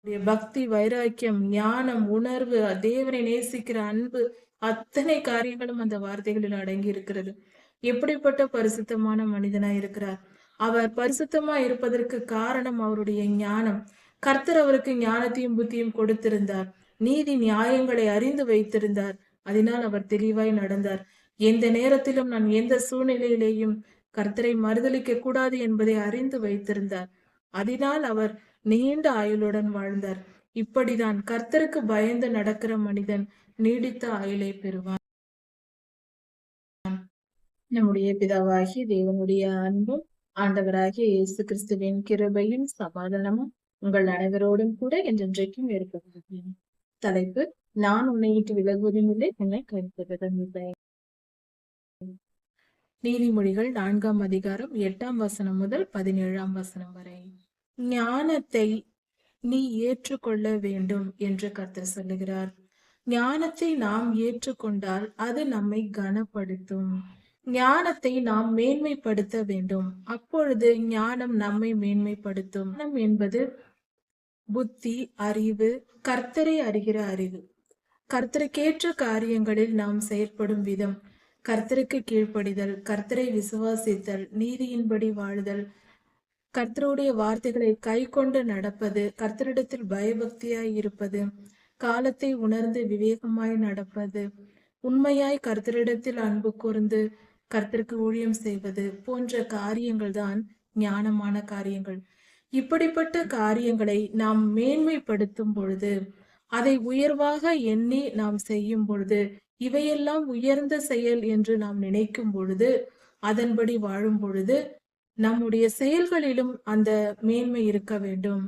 பக்தி, வைராக்கியம், ஞானம், உணர்வு, தேவனை நேசிக்கிற அன்பு, அத்தனை காரியங்களும் அந்த வார்த்தைகளில் அடங்கி இருக்கிறது. எப்படிப்பட்ட பரிசுத்தமான மனிதனாய் இருக்கிறார். அவர் பரிசுத்தமா இருப்பதற்கு காரணம் அவருடைய ஞானம். கர்த்தர் அவருக்கு ஞானத்தையும் புத்தியும் கொடுத்திருந்தார். நீதி நியாயங்களை அறிந்து வைத்திருந்தார். அதனால் அவர் தெளிவாய் நடந்தார். எந்த நேரத்திலும் நான் எந்த சூழ்நிலையிலேயும் கர்த்தரை மறுதலிக்க கூடாது என்பதை அறிந்து வைத்திருந்தார். அதனால் அவர் நீண்ட ஆயுளுடன் வாழ்ந்தார். இப்படிதான் கர்த்தருக்கு பயந்து நடக்கிற மனிதன் நீடித்த ஆயுளை பெறுவான். நம்முடைய பிதாவாகிய தேவனுடைய அன்பும் ஆண்டவராகிய இயேசு கிறிஸ்துவின் கிருபையும் சமாதானமும் உங்கள் அனைவரோடும் கூட என்றென்றைக்கும் இருப்பதாக. தலைப்பு: நான் உன்னை விட்டு விலகுவதும் இல்லை, உன்னை கைவிடுவதும் இல்லை. நீதிமொழிகள் 4ஆம் அதிகாரம் 8ஆம் வசனம் முதல் 17ஆம் வசனம் வரை. ஞானத்தை நீ ஏற்றுக்கொள்ள வேண்டும் என்று கர்த்தர் சொல்லுகிறார். ஞானத்தை நாம் ஏற்றுக்கொண்டால் அது நம்மை கனப்படுத்தும். ஞானத்தை நாம் மேன்மைப்படுத்த வேண்டும். அப்பொழுது ஞானம் நம்மை மேன்மைப்படுத்தும். ஞானம் என்பது புத்தி, அறிவு, கர்த்தரை அறிகிற அறிவு. கர்த்தருக்கேற்ற காரியங்களில் நாம் செயற்படும் விதம், கர்த்தருக்கு கீழ்ப்படிதல், கர்த்தரை விசுவாசித்தல், நீதியின்படி வாழ்தல், கர்த்தருடைய வார்த்தைகளை கை கொண்டு நடப்பது, கர்த்தரிடத்தில் பயபக்தியாய் இருப்பது, காலத்தை உணர்ந்து விவேகமாய் நடப்பது, உண்மையாய் கர்த்தரிடத்தில் அன்பு கூர்ந்து கர்த்தருக்கு ஊழியம் செய்வது போன்ற காரியங்கள் தான் ஞானமான காரியங்கள். இப்படிப்பட்ட காரியங்களை நாம் மேன்மைப்படுத்தும் பொழுது, அதை உயர்வாக எண்ணி நாம் செய்யும் பொழுது, இவையெல்லாம் உயர்ந்த செயல் என்று நாம் நினைக்கும் பொழுது, அதன்படி வாழும் பொழுது நம்முடைய செயல்களிலும் அந்த மேன்மை இருக்க வேண்டும்.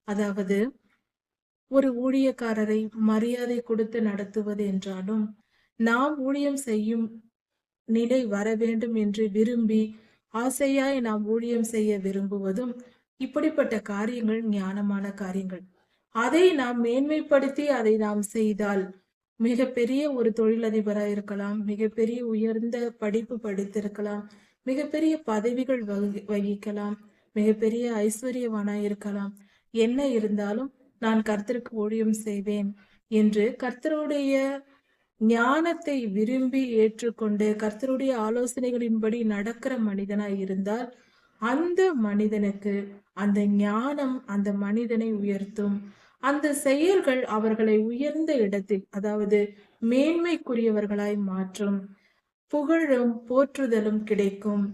அதாவது ஒரு ஊழியக்காரரை மரியாதை கொடுத்து நடத்துவது என்றாலும், நாம் ஊழியம் செய்யும் நிலை வர வேண்டும் என்று விரும்பி ஆசையாய் நாம் ஊழியம் செய்ய விரும்புவதும் இப்படிப்பட்ட காரியங்கள் ஞானமான காரியங்கள். அதை நாம் மேன்மைப்படுத்தி அதை நாம் செய்தால் மிகப்பெரிய ஒரு தொழிலதிபராக இருக்கலாம், மிகப்பெரிய உயர்ந்த படிப்பு படித்திருக்கலாம், மிகப்பெரிய பதவிகள் வகிக்கலாம், மிகப்பெரிய ஐஸ்வர்யவானாய் இருக்கலாம். என்ன இருந்தாலும் நான் கர்த்தருக்கு ஊழியம் செய்வேன் என்று கர்த்தருடைய ஞானத்தை விரும்பி ஏற்றுக்கொண்டு கர்த்தருடைய ஆலோசனைகளின்படி நடக்கிற மனிதனாய் இருந்தால் அந்த மனிதனுக்கு அந்த ஞானம் அந்த மனிதனை உயர்த்தும். அந்த செயல்கள் அவர்களை உயர்ந்த இடத்தில், அதாவது மேன்மைக்குரியவர்களாய் மாற்றும். புகழும் போற்றுதலும் கிடைக்கும்.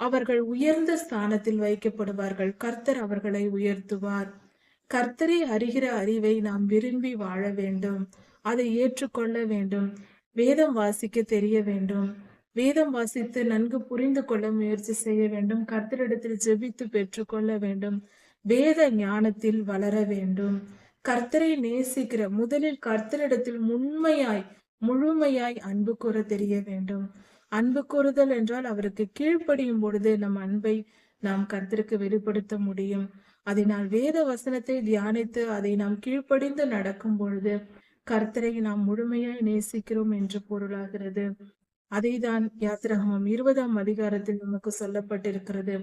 அவர்கள் உயர்ந்த ஸ்தானத்தில் வைக்கப்படுவார்கள். கர்த்தர் அவர்களை உயர்த்துவார். கர்த்தரை அறிகிற அறிவை நாம் விரும்பி வாழ வேண்டும். அதை ஏற்றுக்கொள்ள வேண்டும். வேதம் வாசிக்க தெரிய வேண்டும். வேதம் வாசித்து நன்கு புரிந்து கொள்ள முயற்சி செய்ய வேண்டும். கர்த்தரிடத்தில் ஜெபித்து பெற்றுக்கொள்ள வேண்டும். வேத ஞானத்தில் வளர வேண்டும். கர்த்தரை நேசிக்கிற முதலில் கர்த்தரிடத்தில் உண்மையாய் முழுமையாய் அன்பு கூற தெரிய வேண்டும். அன்பு கூறுதல் என்றால் அவருக்கு கீழ்ப்படியும் பொழுது நம் அன்பை நாம் கர்த்தருக்கு வெளிப்படுத்த முடியும். அதனால் வேத வசனத்தை தியானித்து அதை நாம் கீழ்ப்படிந்து நடக்கும் பொழுது கர்த்தரை நாம் முழுமையாய் நேசிக்கிறோம் என்று பொருளாகிறது. அதைதான் யாத்திராகமம் 20ஆம் அதிகாரத்தில் நமக்கு சொல்லப்பட்டிருக்கிறது.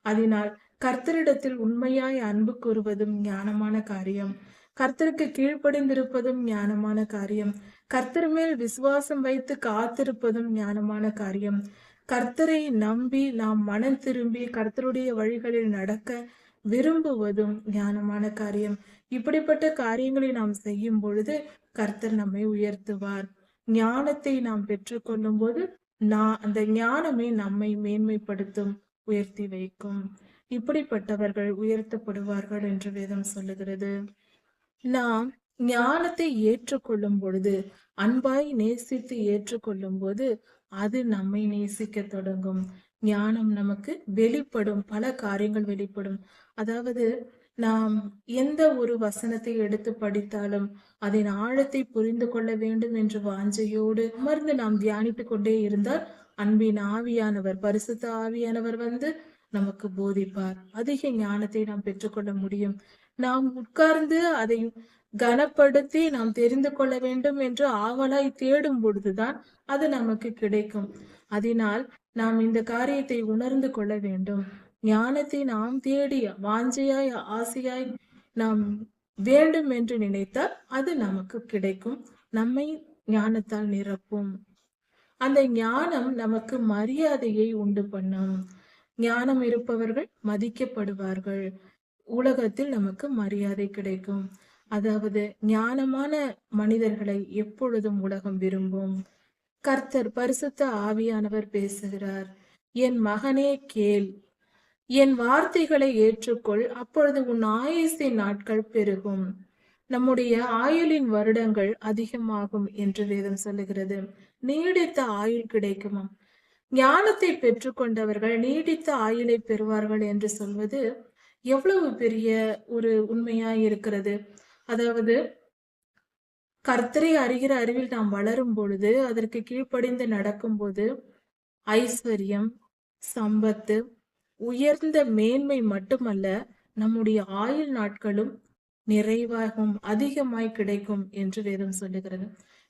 அதனால் கர்த்தரிடத்தில் உண்மையாய் அன்பு கூறுவதும் ஞானமான காரியம். கர்த்தருக்கு கீழ்ப்படிந்திருப்பதும் ஞானமான காரியம். கர்த்தர் மேல் விசுவாசம் வைத்து காத்திருப்பதும் ஞானமான காரியம். கர்த்தரை நம்பி நாம் மனம் திரும்பி கர்த்தருடைய வழிகளில் நடக்க விரும்புவதும் ஞானமான காரியம். இப்படிப்பட்ட காரியங்களை நாம் செய்யும் பொழுது கர்த்தர் நம்மை உயர்த்துவார். ஞானத்தை நாம் பெற்றுக்கொள்ளும் போது அந்த ஞானமே நம்மை மேன்மைப்படுத்தும், உயர்த்தி வைக்கும். இப்படிப்பட்டவர்கள் உயர்த்தப்படுவார்கள் என்று வேதம் சொல்லுகிறது. நாம் ஞானத்தை ஏற்றுக்கொள்ளும் பொழுது, அன்பாய் நேசித்து ஏற்றுக்கொள்ளும் போது அது நம்மை நேசிக்க தொடங்கும். ஞானம் நமக்கு வெளிப்படும், பல காரியங்கள் வெளிப்படும். அதாவது நாம் எந்த ஒரு வசனத்தை எடுத்து படித்தாலும் அதன் ஆழத்தை புரிந்து கொள்ள வேண்டும் என்று வாஞ்சையோடு அமர்ந்து நாம் தியானித்து கொண்டே இருந்தால் அன்பின் ஆவியானவர், பரிசுத்த ஆவியானவர் வந்து நமக்கு போதிப்பார். அதிக ஞானத்தை நாம் பெற்றுக்கொள்ள முடியும். நாம் உட்கார்ந்து அதை கனப்படுத்தி நாம் தெரிந்து கொள்ள வேண்டும் என்று ஆவலாய் தேடும் பொழுதுதான் அது நமக்கு கிடைக்கும். அதனால் நாம் இந்த காரியத்தை உணர்ந்து கொள்ள வேண்டும். ஞானத்தை நாம் தேடி வாஞ்சையாய் ஆசையாய் நாம் வேண்டும் என்று நினைத்தால் அது நமக்கு கிடைக்கும். நம்மை ஞானத்தால் நிரப்பும். அந்த ஞானம் நமக்கு மரியாதையை உண்டு பண்ணும். ஞானம் இருப்பவர்கள் மதிக்கப்படுவார்கள். உலகத்தில் நமக்கு மரியாதை கிடைக்கும். அதாவது ஞானமான மனிதர்களை எப்பொழுதும் உலகம் விரும்பும். கர்த்தர் பரிசுத்த ஆவியானவர் பேசுகிறார். என் மகனே கேள், என் வார்த்தைகளை ஏற்றுக்கொள், அப்பொழுது உன் ஆயுசின் நாட்கள் பெருகும். நம்முடைய ஆயுளின் வருடங்கள் அதிகமாகும் என்று வேதம் சொல்லுகிறது. நீடித்த ஆயுள் கிடைக்குமாம். ஞானத்தை பெற்றுக்கொண்டவர்கள் நீடித்த ஆயுளை பெறுவார்கள் என்று சொல்வது எவ்வளவு பெரிய ஒரு உண்மையாய் இருக்கிறது. அதாவது கர்த்தரை அறிகிற அறிவில் நாம் வளரும் பொழுது, அதற்கு கீழ்ப்படிந்து நடக்கும் போது ஐஸ்வர்யம், சம்பத்து, உயர்ந்த மேன்மை மட்டுமல்ல, நம்முடைய ஆயுள் நாட்களும் நிறைவாகும், அதிகமாய் கிடைக்கும் என்று வேதம் சொல்லுகிறது.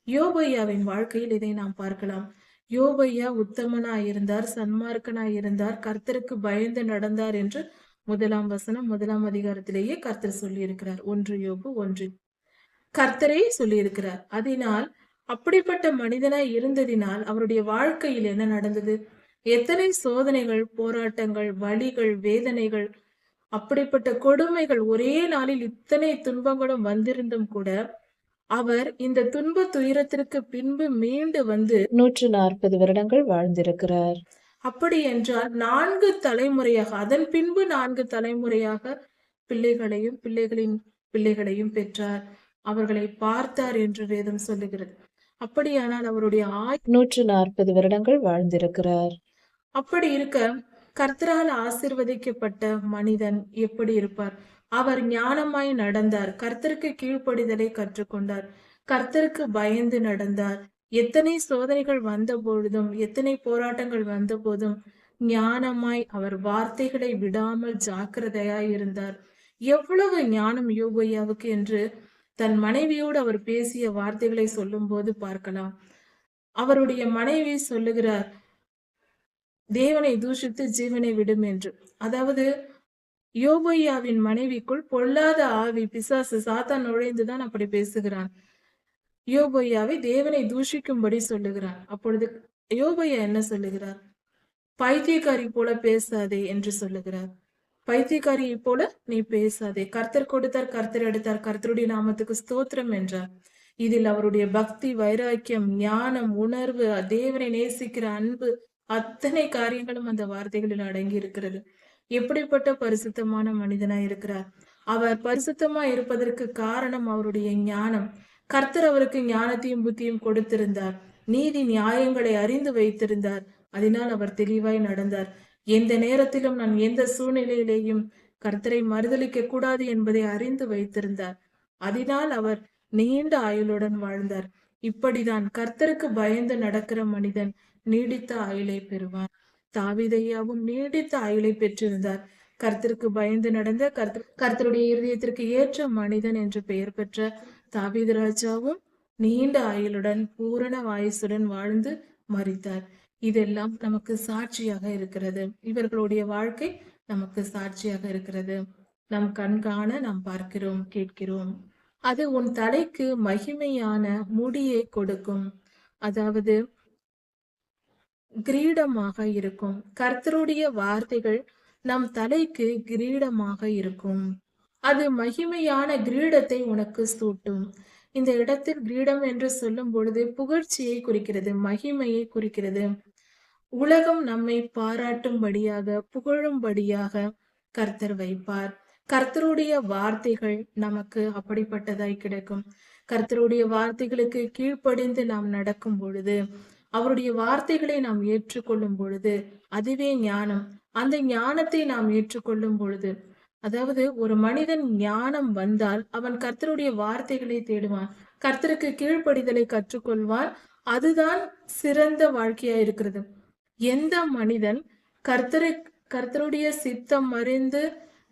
யோபையாவின் வாழ்க்கையில் இதை நாம் பார்க்கலாம். யோபையா உத்தமனாய் இருந்தார், சன்மார்க்கனாய் இருந்தார், கர்த்தருக்கு பயந்து நடந்தார் என்று 1 வசனம் 1 அதிகாரத்திலேயே கர்த்தர் சொல்லி இருக்கிறார். 1 யோபு 1 கர்த்தரே சொல்லி இருக்கிறார். அதனால் அப்படிப்பட்ட மனிதனாய் இருந்ததினால் அவருடைய வாழ்க்கையில் என்ன நடந்தது? எத்தனை சோதனைகள், போராட்டங்கள், வலிகள், வேதனைகள், அப்படிப்பட்ட கொடுமைகள், ஒரே நாளில் இத்தனை துன்பங்களும் வந்திருந்தும் கூட அவர் இந்த துன்ப துயரத்திற்கு பின்பு மீண்டு வந்து 140 வருடங்கள் வாழ்ந்திருக்கிறார். அப்படி என்றால் 4 தலைமுறையாக, அதன் பின்பு 4 தலைமுறையாக பிள்ளைகளையும் பிள்ளைகளின் பிள்ளைகளையும் பெற்றார். அவர்களை பார்த்தார் என்று வேதம் சொல்லுகிறது. அப்படியானால் அவருடைய 140 வருடங்கள் வாழ்ந்திருக்கிறார். அப்படி இருக்க கர்த்தரால் ஆசீர்வதிக்கப்பட்ட மனிதன் எப்படி இருப்பார்? அவர் ஞானமாய் நடந்தார், கர்த்தருக்கு கீழ்ப்படிதலை கற்றுக்கொண்டார், கர்த்தருக்கு பயந்து நடந்தார். எத்தனை சோதனைகள் வந்த பொழுதும், எத்தனை போராட்டங்கள் வந்த போதும் ஞானமாய் அவர் வார்த்தைகளை விடாமல் ஜாக்கிரதையாய் இருந்தார். எவ்வளவு ஞானம் யோபையாவுக்கு என்று தன் மனைவியோடு அவர் பேசிய வார்த்தைகளை சொல்லும் போது பார்க்கலாம். அவருடைய மனைவி சொல்லுகிறார், தேவனை தூஷித்து ஜீவனை விடும் என்று. அதாவது யோபையாவின் மனைவிக்குள் பொல்லாத ஆவி, பிசாசு, சாத்தான் நுழைந்துதான் அப்படி பேசுகிறான். யோபையாவை தேவனை தூஷிக்கும்படி சொல்லுகிறான். அப்பொழுது யோபையா என்ன சொல்லுகிறார்? பைத்தியக்காரி போல பேசாதே என்று சொல்லுகிறார். பைத்தியக்காரியை போல நீ பேசாதே, கர்த்தர் கொடுத்தார், கர்த்தர் எடுத்தார், கர்த்தருடைய நாமத்துக்கு ஸ்தோத்திரம் என்றார். இதில் அவருடைய பக்தி, வைராக்கியம், ஞானம், உணர்வு, தேவனை நேசிக்கிற அன்பு, அத்தனை காரியங்களும் அந்த வார்த்தைகளில் அடங்கி இருக்கிறது. எப்படிப்பட்ட பரிசுத்தமான மனிதனாய் இருக்கிறார். அவர் பரிசுத்தமாய் இருப்பதற்கு காரணம் அவருடைய ஞானம். கர்த்தர் அவருக்கு ஞானத்தையும் புத்தியும் கொடுத்திருந்தார். நீதி நியாயங்களை அறிந்து வைத்திருந்தார். அதனால் அவர் தெளிவாய் நடந்தார். எந்த நேரத்திலும் நான் எந்த சூழ்நிலையிலேயும் கர்த்தரை மறுதலிக்க கூடாது என்பதை அறிந்து வைத்திருந்தார். அதனால் அவர் நீண்ட ஆயுளுடன் வாழ்ந்தார். இப்படிதான் கர்த்தருக்கு பயந்து நடக்கிற மனிதன் நீடித்த ஆயுளை பெறுவான். தாவீதையாவும் நீடித்த ஆயுளை பெற்றிருந்தார். கர்த்தருக்கு பயந்து நடந்த கர்த்தருடைய இருதயத்திற்கு ஏற்ற மனிதன் என்று பெயர் பெற்ற தாவீது ராஜாவும் நீண்ட ஆயுளுடன் பூரண வாயுசுடன் வாழ்ந்து மரித்தார். இதெல்லாம் நமக்கு சாட்சியாக இருக்கிறது. இவர்களுடைய வாழ்க்கை நமக்கு சாட்சியாக இருக்கிறது. நம் கண்காண நாம் பார்க்கிறோம், கேட்கிறோம். அது உன் தலைக்கு மகிமையான முடியை கொடுக்கும், அதாவது கிரீடமாக இருக்கும். கர்த்தருடைய வார்த்தைகள் நம் தலைக்கு கிரீடமாக இருக்கும். அது மகிமையான கிரீடத்தை உனக்கு சூட்டும். இந்த இடத்தில் கிரீடம் என்று சொல்லும் பொழுது புகழ்ச்சியை குறிக்கிறது, மகிமையை குறிக்கிறது. உலகம் நம்மை பாராட்டும்படியாக, புகழும்படியாக கர்த்தர் வைப்பார். கர்த்தருடைய வார்த்தைகள் நமக்கு அப்படிப்பட்டதாய் கிடைக்கும். கர்த்தருடைய வார்த்தைகளுக்கு கீழ்ப்படிந்து நாம் நடக்கும் பொழுது, அவருடைய வார்த்தைகளை நாம் ஏற்றுக்கொள்ளும் பொழுது, அதுவே ஞானம். அந்த ஞானத்தை நாம் ஏற்றுக்கொள்ளும் பொழுது, அதாவது ஒரு மனிதன் ஞானம் வந்தால் அவன் கர்த்தருடைய வார்த்தைகளை தேடுவான், கர்த்தருக்கு கீழ்ப்படிதலை கற்றுக்கொள்வான். அதுதான் சிறந்த வாழ்க்கையா இருக்கிறது. எந்த மனிதன் கர்த்தருடைய சித்தம் அறிந்து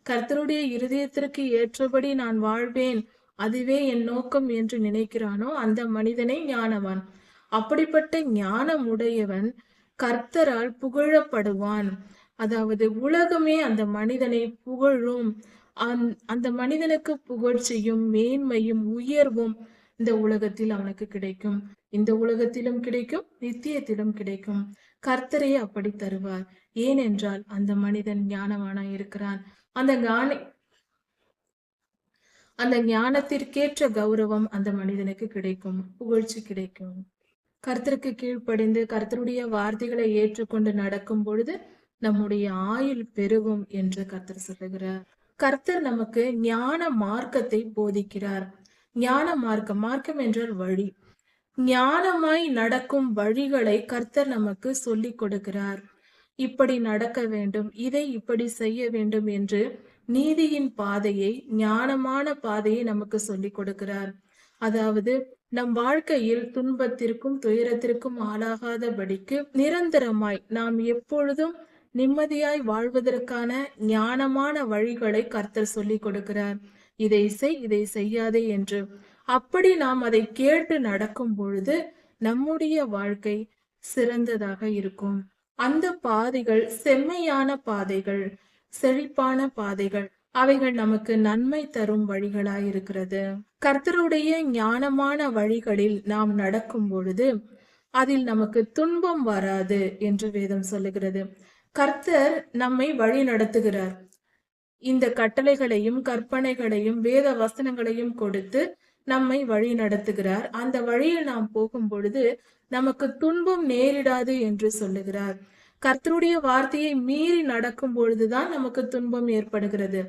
கர்த்தருடைய இருதயத்திற்கு ஏற்றபடி நான் வாழ்வேன், அதுவே என் நோக்கம் என்று நினைக்கிறானோ அந்த மனிதனை ஞானவான். அப்படிப்பட்ட ஞானம் உடையவன் கர்த்தரால் புகழப்படுவான். அதாவது உலகமே அந்த மனிதனை புகழும். அந்த மனிதனுக்கு புகழ்ச்சியும் மேன்மையும் உயர்வும் இந்த உலகத்தில் அவனுக்கு கிடைக்கும். இந்த உலகத்திலும் கிடைக்கும், நித்தியத்திலும் கிடைக்கும். கர்த்தரே அப்படி தருவார். ஏனென்றால் அந்த மனிதன் ஞானவானாய் இருக்கிறான். அந்த ஞானி அந்த ஞானத்திற்கேற்ற கௌரவம் அந்த மனிதனுக்கு கிடைக்கும், புகழ்ச்சி கிடைக்கும். கர்த்தருக்கு கீழ்ப்படிந்து கர்த்தருடைய வார்த்தைகளை ஏற்றுக்கொண்டு நடக்கும் பொழுது நம்முடைய ஆயுள் பெருகும் என்று கர்த்தர் சொல்லுகிறார். கர்த்தர் நமக்கு ஞான மார்க்கத்தை போதிக்கிறார். ஞான மார்க்கம், மார்க்கம் என்றால் வழி. ஞானமாய் நடக்கும் வழிகளை கர்த்தர் நமக்கு சொல்லிக் கொடுக்கிறார். இப்படி நடக்க வேண்டும், இதை இப்படி செய்ய வேண்டும் என்று நீதியின் பாதையை, ஞானமான பாதையை நமக்கு சொல்லிக் கொடுக்கிறார். அதாவது நம் வாழ்க்கையில் துன்பத்திற்கும் துயரத்திற்கும் ஆளாகாதபடிக்கு நிரந்தரமாய் நாம் எப்பொழுதும் நிம்மதியாய் வாழ்வதற்கான ஞானமான வழிகளை கர்த்தர் சொல்லிக் கொடுக்கிறார். இதை செய், இதை செய்யாதே என்று. அப்படி நாம் அதை கேட்டு நடக்கும் பொழுது நம்முடைய வாழ்க்கை சிறந்ததாக இருக்கும். அந்த பாதைகள் செம்மையான பாதைகள், செழிப்பான பாதைகள், அவைகள் நமக்கு நன்மை தரும் வழிகளாய் இருக்கிறது. கர்த்தருடைய ஞானமான வழிகளில் நாம் நடக்கும் பொழுது அதில் நமக்கு துன்பம் வராது என்று வேதம் சொல்லுகிறது. கர்த்தர் நம்மை வழி நடத்துகிறார். இந்த கட்டளைகளையும் கற்பனைகளையும் வேத வசனங்களையும் கொடுத்து நம்மை வழி நடத்துகிறார். அந்த வழியில் நாம் போகும் பொழுது நமக்கு துன்பம் நேரிடாது என்று சொல்லுகிறார். கர்த்தருடைய வார்த்தையை மீறி நடக்கும் பொழுதுதான் நமக்கு துன்பம் ஏற்படுகிறது.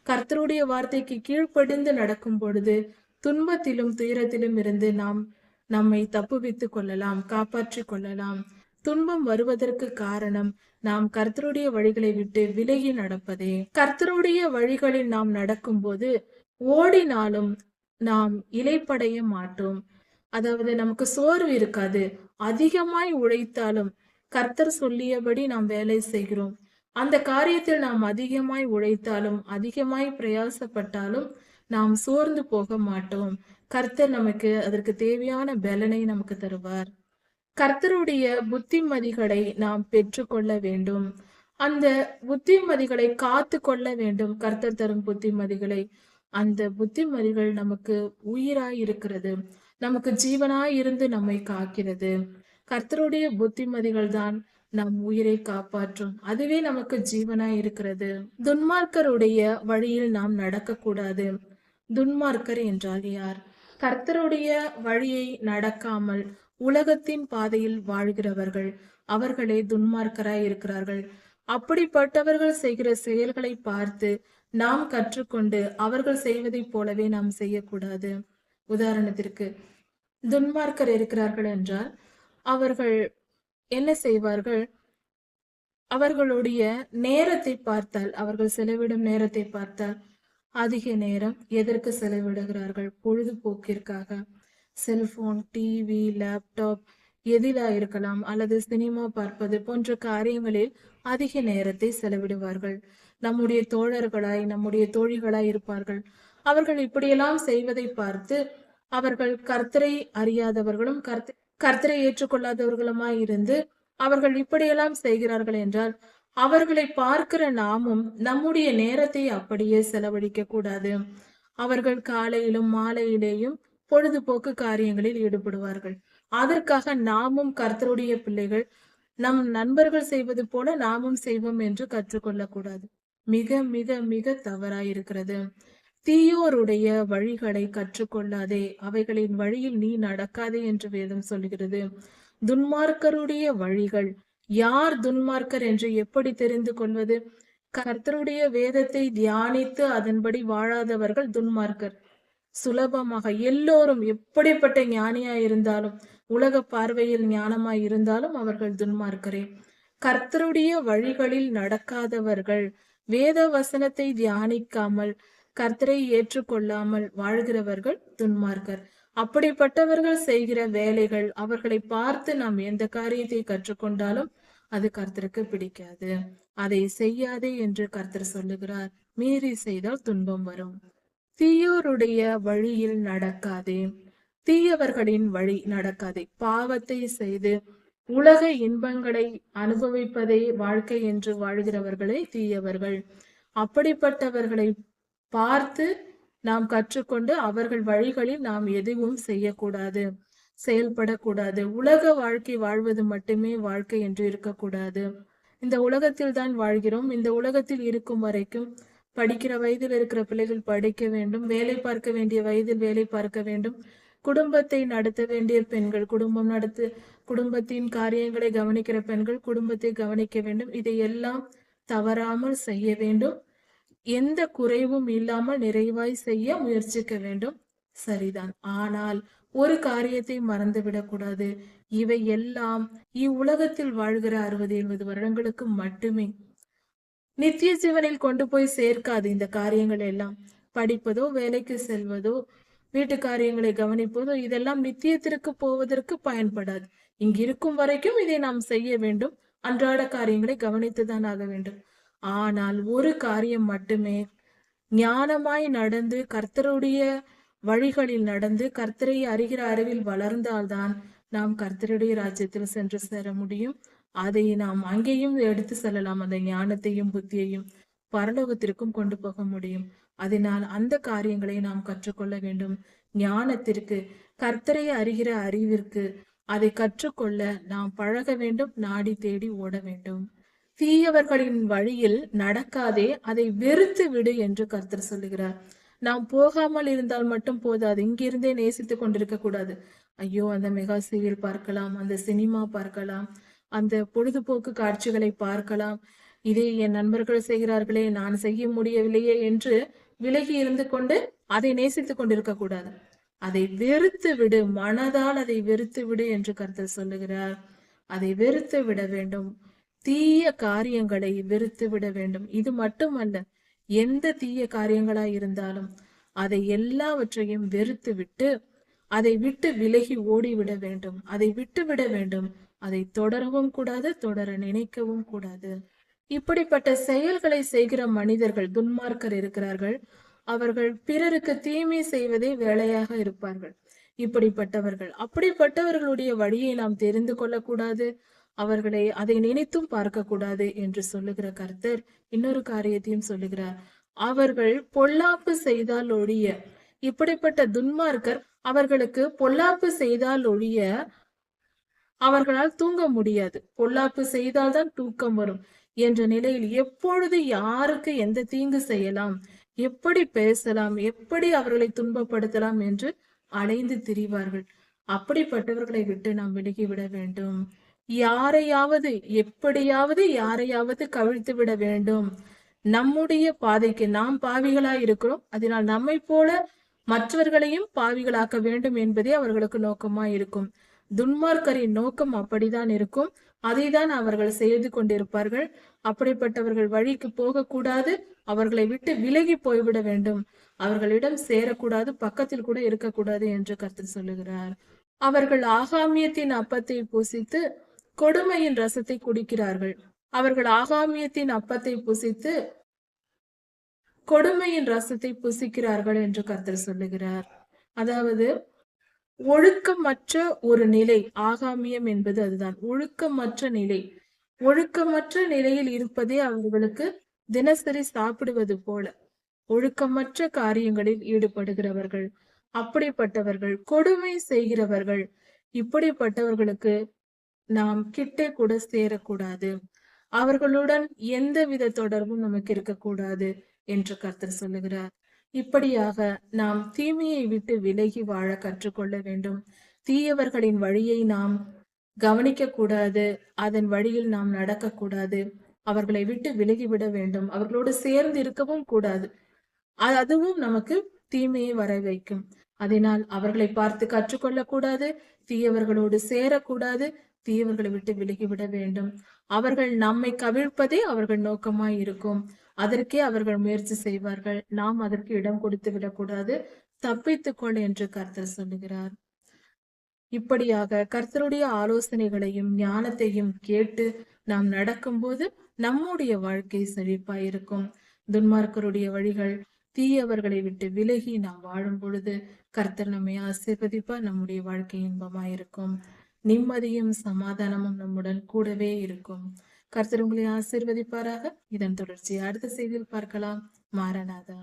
கர்த்தருடைய வார்த்தைக்கு கீழ்ப்படிந்து நடக்கும் பொழுது துன்பத்திலும் துயரத்திலும் இருந்து நாம் நம்மை தப்புவித்துக் கொள்ளலாம், காப்பாற்றிக் கொள்ளலாம். துன்பம் வருவதற்கு காரணம் நாம் கர்த்தருடைய வழிகளை விட்டு விலகி நடப்பதே. கர்த்தருடைய வழிகளில் நாம் நடக்கும் போது ஓடினாலும் நாம் இளைப்படைய மாட்டோம். அதாவது நமக்கு சோர்வு இருக்காது. அதிகமாய் உழைத்தாலும் கர்த்தர் சொல்லியபடி நாம் வேலை செய்கிறோம். அந்த காரியத்தில் நாம் அதிகமாய் உழைத்தாலும் அதிகமாய் பிரயாசப்பட்டாலும் நாம் சோர்ந்து போக மாட்டோம். கர்த்தர் நமக்கு அதற்கு தேவையான பலனை நமக்கு தருவார். கர்த்தருடைய புத்திமதிகளை நாம் பெற்றுக்கொள்ள வேண்டும். அந்த புத்திமதிகளை காத்து கொள்ள வேண்டும். கர்த்தர் தரும் புத்திமதிகளை, அந்த புத்திமதிகள் நமக்கு உயிராய் இருக்கிறது, நமக்கு ஜீவனாய் இருந்து நம்மை காக்கிறது. கர்த்தருடைய புத்திமதிகள் தான் நம் உயிரை காப்பாற்றும். அதுவே நமக்கு ஜீவனாய் இருக்கிறது. துன்மார்க்கருடைய வழியில் நாம் நடக்கக்கூடாது. துன்மார்க்கர் என்றால் யார்? கர்த்தருடைய வழியை நடக்காமல் உலகத்தின் பாதையில் வாழ்கிறவர்கள், அவர்களே துன்மார்க்கராய் இருக்கிறார்கள். அப்படிப்பட்டவர்கள் செய்கிற செயல்களை பார்த்து நாம் கற்றுக்கொண்டு அவர்கள் செய்வதைப் போலவே நாம் செய்யக்கூடாது. உதாரணத்திற்கு, துன்மார்க்கர் இருக்கிறார்கள் என்றால் அவர்கள் என்ன செய்வார்கள்? அவர்களுடைய நேரத்தை பார்த்தால், அவர்கள் செலவிடும் நேரத்தை பார்த்தால் அதிக நேரம் எதற்கு செலவிடுகிறார்கள்? பொழுதுபோக்கிற்காக. செல்போன், டிவி, லேப்டாப் எதிலா இருக்கலாம், அல்லது சினிமா பார்ப்பது போன்ற காரியங்களில் அதிக நேரத்தை செலவிடுவார்கள். நம்முடைய தோழர்களாய், நம்முடைய தோழிகளாய் இருப்பார்கள். அவர்கள் இப்படியெல்லாம் செய்வதை பார்த்து அவர்கள் கர்த்தரை அறியாதவர்களும் கர்த்தரை ஏற்றுக்கொள்ளாதவர்களுமாய் இருந்து அவர்கள் இப்படியெல்லாம் செய்கிறார்கள் என்றால் அவர்களை பார்க்கிற நாமும் நம்முடைய நேரத்தை அப்படியே செலவழிக்க கூடாது. அவர்கள் காலையிலும் மாலையிலேயும் பொழுதுபோக்கு காரியங்களில் ஈடுபடுவார்கள். அதற்காக நாமும் கர்த்தருடைய பிள்ளைகள் நம் நண்பர்கள் செய்வது போல நாமும் செய்வோம் என்று கற்றுக்கொள்ளக்கூடாது. மிக மிக மிக தவறாயிருக்கிறது. தீயோருடைய வழிகளை கற்றுக்கொள்ளாதே, அவைகளின் வழியில் நீ நடக்காதே என்று வேதம் சொல்கிறது. துன்மார்க்கருடைய வழிகள், யார் துன்மார்க்கர் என்று எப்படி தெரிந்து கொள்வது? கர்த்தருடைய வேதத்தை தியானித்து அதன்படி வாழாதவர்கள் துன்மார்க்கர். சுலபமாக எல்லோரும் எப்படிப்பட்ட ஞானியாய் இருந்தாலும், உலக பார்வையில் ஞானமாய் இருந்தாலும் அவர்கள் துன்மார்க்கரே. கர்த்தருடைய வழிகளில் நடக்காதவர்கள், வேத வசனத்தை தியானிக்காமல் கர்த்தரை ஏற்றுக்கொள்ளாமல் வாழ்கிறவர்கள் துன்மார்க்கர். அப்படிப்பட்டவர்கள் செய்கிற வேலைகள், அவர்களை பார்த்து நாம் எந்த காரியத்தை கற்றுக்கொண்டாலும் அது கர்த்தருக்கு பிடிக்காது. அதை செய்யாதே என்று கர்த்தர் சொல்லுகிறார். மீறி செய்தால் துன்பம் வரும். தீயோருடைய வழியில் நடக்காதே, தீயவர்களின் வழி நடக்காதே. பாவத்தை செய்து உலக இன்பங்களை அனுபவிப்பதை வாழ்க்கை என்று வாழ்கிறவர்களே தீயவர்கள். அப்படிப்பட்டவர்களை பார்த்து நாம் கற்றுக்கொண்டு அவர்கள் வழிகளில் நாம் எதுவும் செய்யக்கூடாது, செயல்படக்கூடாது. உலக வாழ்க்கை வாழ்வது மட்டுமே வாழ்க்கை என்று இருக்கக்கூடாது. இந்த உலகத்தில் தான் வாழ்கிறோம். இந்த உலகத்தில் இருக்கும் வரைக்கும் படிக்கிற வயதில் இருக்கிற பிள்ளைகள் படிக்க வேண்டும், வேலை பார்க்க வேண்டிய வயதில் வேலை பார்க்க வேண்டும், குடும்பத்தை நடத்த வேண்டிய பெண்கள் குடும்பத்தின் காரியங்களை கவனிக்கிற பெண்கள் குடும்பத்தை கவனிக்க வேண்டும். இதையெல்லாம் தவறாமல் செய்ய வேண்டும். எந்த குறைவும் இல்லாமல் நிறைவாய் செய்ய முயற்சிக்க வேண்டும். சரிதான். ஆனால் ஒரு காரியத்தை மறந்துவிடக்கூடாது. இவை எல்லாம் இவ்வுலகத்தில் வாழ்கிற 60-70 வருடங்களுக்கு மட்டுமே. நித்திய ஜீவனில் கொண்டு போய் சேர்க்காது இந்த காரியங்கள் எல்லாம். படிப்பதோ, வேலைக்கு செல்வதோ, வீட்டு காரியங்களை கவனிப்பதோ, இதெல்லாம் நித்தியத்திற்கு போவதற்கு பயன்படாது. இங்கிருக்கும் வரைக்கும் இதை நாம் செய்ய வேண்டும். அன்றாட காரியங்களை கவனித்துதான் ஆக வேண்டும். ஆனால் ஒரு காரியம் மட்டுமே, ஞானமாய் நடந்து கர்த்தருடைய வழிகளில் நடந்து கர்த்தரை அறிகிற அறிவில் வளர்ந்தால்தான் நாம் கர்த்தருடைய ராஜ்யத்தில் சென்று சேர முடியும். அதை நாம் அங்கேயும் எடுத்து செல்லலாம். அந்த ஞானத்தையும் புத்தியையும் பரலோகத்திற்கும் கொண்டு போக முடியும். அதனால் அந்த காரியங்களை நாம் கற்றுக்கொள்ள வேண்டும். ஞானத்திற்கு, கர்த்தரை அறிகிற அறிவிற்கு அதை கற்றுக்கொள்ள நாம் பழக வேண்டும். நாடி தேடி ஓட வேண்டும். தீயவர்களின் வழியில் நடக்காதே, அதை வெறுத்து விடு என்று கர்த்தர் சொல்லுகிறார். நாம் போகாமல் இருந்தால் மட்டும் போதாது. இங்கிருந்தே நேசித்துக் கொண்டிருக்க கூடாது. ஐயோ, அந்த மெகா சீரியல் பார்க்கலாம், அந்த சினிமா பார்க்கலாம், அந்த பொழுதுபோக்கு காட்சிகளை பார்க்கலாம், இதை என் நண்பர்கள் செய்கிறார்களே, நான் செய்ய முடியவில்லையே என்று விலகி இருந்து கொண்டு அதை நேசித்துக் கொண்டிருக்க கூடாது. அதை வெறுத்து விடு, மனதால் அதை வெறுத்து விடு என்று கர்த்தர் சொல்லுகிறார். அதை வெறுத்து விட வேண்டும். தீய காரியங்களை வெறுத்து விட வேண்டும். இது மட்டுமல்ல, எந்த தீய காரியங்களா இருந்தாலும் அதை எல்லாவற்றையும் வெறுத்து விட்டு அதை விட்டு விலகி ஓடிவிட வேண்டும். அதை விட்டு விட வேண்டும். அதை தொடரவும் கூடாது, தொடர நினைக்கவும் கூடாது. இப்படிப்பட்ட செயல்களை செய்கிற மனிதர்கள், துன்மார்க்கர் இருக்கிறார்கள். அவர்கள் பிறருக்கு தீமை செய்வதே வேலையாக இருப்பார்கள். அப்படிப்பட்டவர்களுடைய வழியை நாம் தெரிந்து கொள்ளக்கூடாது. அவர்களை அதை நினைத்தும் பார்க்க கூடாது என்று சொல்லுகிற கர்த்தர் இன்னொரு காரியத்தையும் சொல்லுகிறார். அவர்கள் பொல்லாப்பு செய்தால் ஒழிய, இப்படிப்பட்ட துன்மார்க்கர் அவர்களுக்கு பொல்லாப்பு செய்தால் ஒழிய அவர்களால் தூங்க முடியாது. பொல்லாப்பு செய்தால்தான் தூக்கம் வரும் என்ற நிலையில் எப்பொழுது யாருக்கு எந்த தீங்கு செய்யலாம், எப்படி பேசலாம், எப்படி அவர்களை துன்பப்படுத்தலாம் என்று அலைந்து திரிவார்கள். அப்படிப்பட்டவர்களை விட்டு நாம் விலகிவிட வேண்டும். யாரையாவது எப்படியாவது யாரையாவது கவிழ்த்து விட வேண்டும். நம்முடைய பாதைக்கு, நாம் பாவிகளாய் இருக்கிறோம், அதனால் நம்மை போல மற்றவர்களையும் பாவிகளாக்க வேண்டும் என்பதே அவர்களுக்கு நோக்கமாய் இருக்கும். துன்மார்க்கரின் நோக்கம் அப்படிதான் இருக்கும். அதைதான் அவர்கள் செய்து கொண்டிருப்பார்கள். அப்படிப்பட்டவர்கள் வழிக்கு போகக்கூடாது. அவர்களை விட்டு விலகி போய்விட வேண்டும். அவர்களிடம் சேரக்கூடாது, பக்கத்தில் கூட இருக்கக்கூடாது என்று கர்த்தர் சொல்லுகிறார். அவர்கள் ஆகாமியத்தின் அப்பத்தை புசித்து கொடுமையின் ரசத்தை குடிக்கிறார்கள். அவர்கள் ஆகாமியத்தின் அப்பத்தை புசித்து கொடுமையின் ரசத்தை புசிக்கிறார்கள் என்று கர்த்தர் சொல்லுகிறார். அதாவது ஒழுக்கமற்ற ஒரு நிலை. ஆகாமியம் என்பது அதுதான், ஒழுக்கமற்ற நிலை. ஒழுக்கமற்ற நிலையில் இருப்பதே அவர்களுக்கு தினசரி சாப்பிடுவது போல. ஒழுக்கமற்ற காரியங்களில் ஈடுபடுகிறவர்கள், அப்படிப்பட்டவர்கள், கொடுமை செய்கிறவர்கள், இப்படிப்பட்டவர்களுக்கு நாம் கிட்டே கூட சேரக்கூடாது. அவர்களுடன் எந்தவித தொடர்பும் நமக்கு இருக்கக்கூடாது என்று கர்த்தர் சொல்லுகிறார். இப்படியாக நாம் தீமையை விட்டு விலகி வாழ கற்றுக்கொள்ள வேண்டும். தீயவர்களின் வழியை நாம் கவனிக்க கூடாது. அதன் வழியில் நாம் நடக்கக்கூடாது. அவர்களை விட்டு விலகிவிட வேண்டும். அவர்களோடு சேர்ந்து இருக்கவும் கூடாது. அதுவும் நமக்கு தீமையை வர வைக்கும். அதனால் அவர்களை பார்த்து கற்றுக்கொள்ளக்கூடாது. தீயவர்களோடு சேரக்கூடாது. தீயவர்களை விட்டு விலகிவிட வேண்டும். அவர்கள் நம்மை கவிழ்ப்பதே அவர்கள் நோக்கமாய் இருக்கும். அதற்கே அவர்கள் முயற்சி செய்வார்கள். நாம் அதற்கு இடம் கொடுத்து விடக்கூடாது. தப்பித்துக்கொள் என்று கர்த்தர் சொல்லுகிறார். இப்படியாக கர்த்தருடைய ஆலோசனைகளையும் ஞானத்தையும் கேட்டு நாம் நடக்கும்போது நம்முடைய வாழ்க்கை செழிப்பாயிருக்கும். துன்மார்க்கருடைய வழிகள், தீயவர்களை விட்டு விலகி நாம் வாழும் பொழுது கர்த்தர் நம்மை ஆசீர்வதிப்பார். நம்முடைய வாழ்க்கை இன்பமாயிருக்கும். நிம்மதியும் சமாதானமும் நம்முடன் கூடவே இருக்கும். கர்த்தர் உங்களை ஆசீர்வதிப்பாராக. இதன் தொடர்ச்சி அடுத்த செய்தியில் பார்க்கலாம். மாரநாதா.